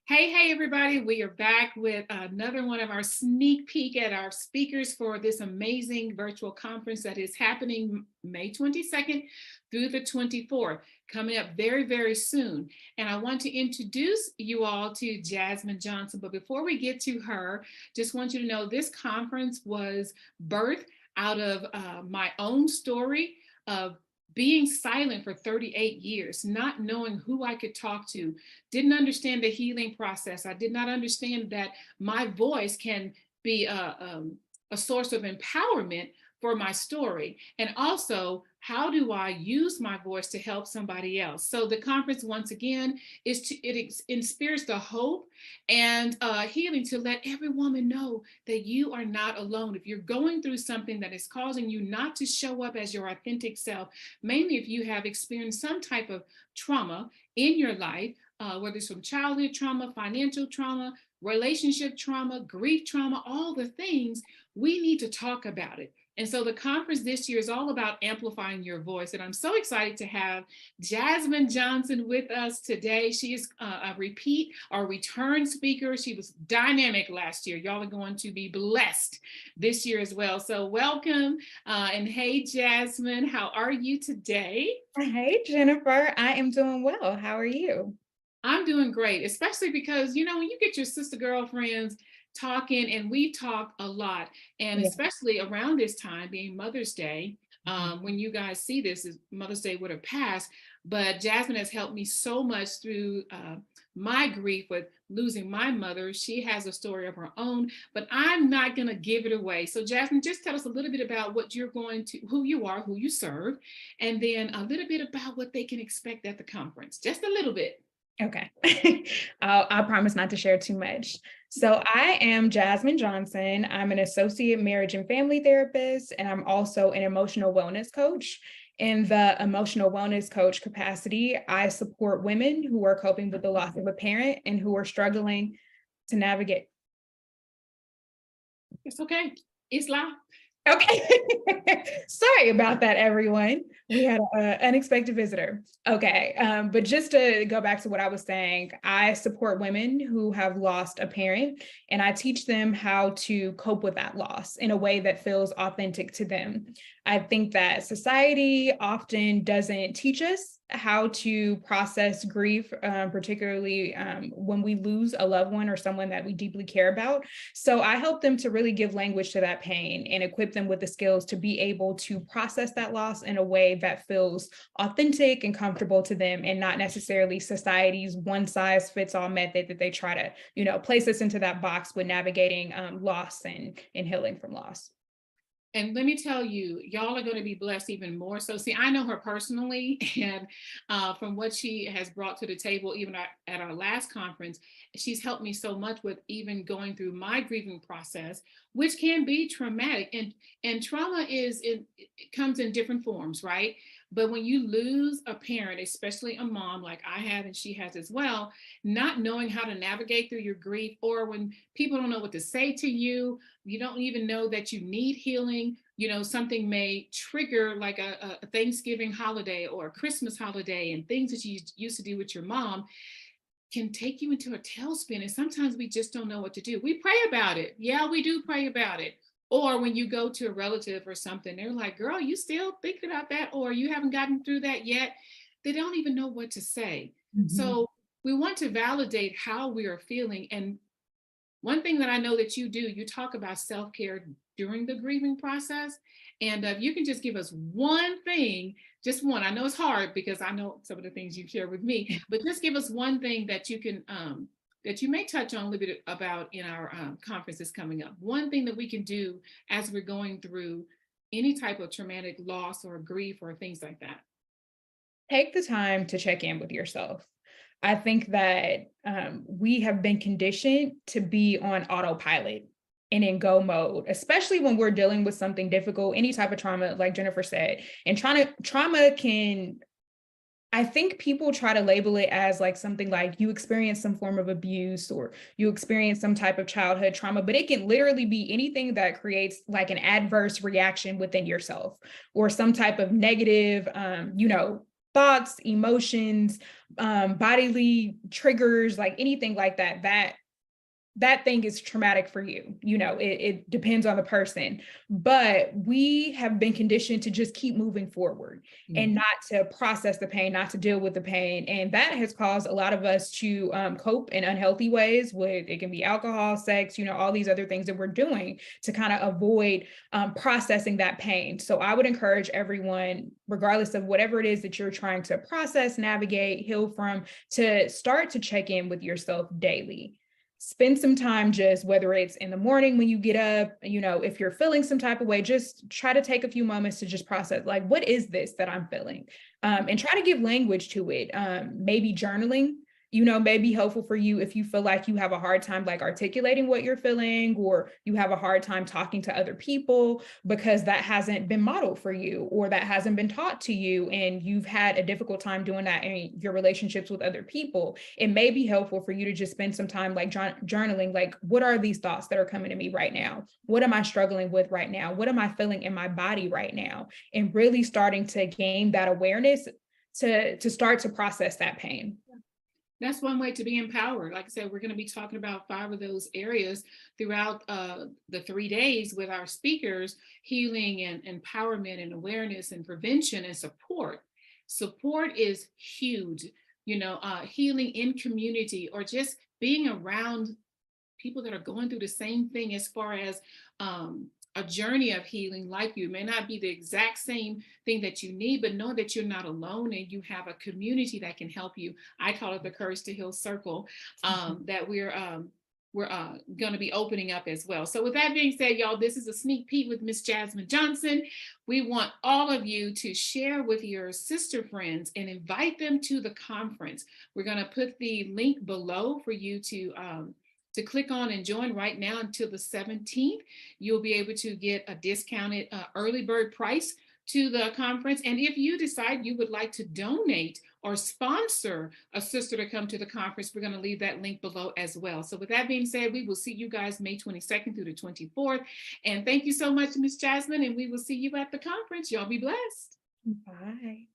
Hey, everybody. We are back with another one of our sneak peek at our speakers for this amazing virtual conference that is happening May 22nd through the 24th, coming up very, very soon. And I want to introduce you all to Jasmine Johnson. But before we get to her, just want you to know this conference was birthed out of my own story of being silent for 38 years, not knowing who I could talk to, didn't understand the healing process. I did not understand that my voice can be a source of empowerment for my story. And also, how do I use my voice to help somebody else? So the conference, once again, it inspires the hope and healing to let every woman know that you are not alone. If you're going through something that is causing you not to show up as your authentic self, mainly if you have experienced some type of trauma in your life, whether it's from childhood trauma, financial trauma, relationship trauma, grief trauma, all the things, we need to talk about it. And so the conference this year is all about amplifying your voice. And I'm so excited to have Jasmine Johnson with us today. She is a repeat or return speaker. She was dynamic last year. Y'all are going to be blessed this year as well. So welcome. And hey, Jasmine, how are you today? Hey, Jennifer, I am doing well. How are you? I'm doing great, especially because, when you get your sister girlfriends talking, and we talk a lot, and Yeah. especially around this time being Mother's Day, when you guys see this, Mother's Day would have passed, but Jasmine has helped me so much through my grief with losing my mother. She has a story of her own, but I'm not going to give it away. So Jasmine, just tell us a little bit about what you're going to, who you are, who you serve, and then a little bit about what they can expect at the conference. Just a little bit. Okay. I'll promise not to share too much. So I am Jasmine Johnson. I'm an associate marriage and family therapist, and I'm also an emotional wellness coach. In the emotional wellness coach capacity, I support women who are coping with the loss of a parent and who are struggling to navigate. It's okay. It's live. Okay. Sorry about that, everyone. We had an unexpected visitor. Okay. But just to go back to what I was saying, I support women who have lost a parent, and I teach them how to cope with that loss in a way that feels authentic to them. I think that society often doesn't teach us how to process grief, particularly when we lose a loved one or someone that we deeply care about. So I help them to really give language to that pain and equip them with the skills to be able to process that loss in a way that feels authentic and comfortable to them, and not necessarily society's one size fits all method that they try to, place us into that box with navigating loss and healing from loss. And let me tell you, y'all are going to be blessed even more. So, see, I know her personally, and from what she has brought to the table, even at our last conference, she's helped me so much with even going through my grieving process, which can be traumatic. And trauma it comes in different forms, right? But when you lose a parent, especially a mom like I have and she has as well, not knowing how to navigate through your grief, or when people don't know what to say to you, you don't even know that you need healing. Something may trigger like a Thanksgiving holiday or a Christmas holiday, and things that you used to do with your mom can take you into a tailspin. And sometimes we just don't know what to do. We pray about it. Yeah, we do pray about it. Or when you go to a relative or something, they're like, girl, you still thinking about that? Or you haven't gotten through that yet? They don't even know what to say. Mhm. So we want to validate how we are feeling. And one thing that I know that you do, you talk about self-care during the grieving process. And if you can just give us one thing, just one, I know it's hard because I know some of the things you share with me, but just give us one thing that you can, that you may touch on a little bit about in our conferences coming up. One thing that we can do as we're going through any type of traumatic loss or grief or things like that. Take the time to check in with yourself. I think that we have been conditioned to be on autopilot and in go mode, especially when we're dealing with something difficult, any type of trauma, like Jennifer said. And trauma can, I think people try to label it as like something like you experience some form of abuse or you experience some type of childhood trauma, but it can literally be anything that creates like an adverse reaction within yourself or some type of negative, thoughts, emotions, bodily triggers, like anything like that, that thing is traumatic for you. You know, it depends on the person, but we have been conditioned to just keep moving forward and not to process the pain, not to deal with the pain. And that has caused a lot of us to cope in unhealthy ways with, it can be alcohol, sex, you know, all these other things that we're doing to kind of avoid processing that pain. So I would encourage everyone, regardless of whatever it is that you're trying to process, navigate, heal from, to start to check in with yourself daily. Spend some time, just whether it's in the morning when you get up, you know, if you're feeling some type of way, just try to take a few moments to just process, like, what is this that I'm feeling? And try to give language to it. Maybe journaling, you know, may be helpful for you if you feel like you have a hard time like articulating what you're feeling, or you have a hard time talking to other people because that hasn't been modeled for you, or that hasn't been taught to you, and you've had a difficult time doing that in your relationships with other people. It may be helpful for you to just spend some time like journaling, like, what are these thoughts that are coming to me right now? What am I struggling with right now? What am I feeling in my body right now? And really starting to gain that awareness to start to process that pain. That's one way to be empowered. Like I said, we're going to be talking about 5 of those areas throughout the 3 days with our speakers: healing and empowerment and awareness and prevention and support. Support is huge. You know, healing in community, or just being around people that are going through the same thing, as far as a journey of healing like you. It may not be the exact same thing that you need, but know that you're not alone and you have a community that can help you. I call it the Courage2Heal Circle, that we're going to be opening up as well. So with that being said, y'all, this is a sneak peek with Miss Jasmine Johnson. We want all of you to share with your sister friends and invite them to the conference. We're going to put the link below for you to click on and join right now until the 17th. You'll be able to get a discounted early bird price to the conference. And if you decide you would like to donate or sponsor a sister to come to the conference, we're going to leave that link below as well. So with that being said, we will see you guys May 22nd through the 24th. And thank you so much, Miss Jasmine, and we will see you at the conference. Y'all be blessed. Bye.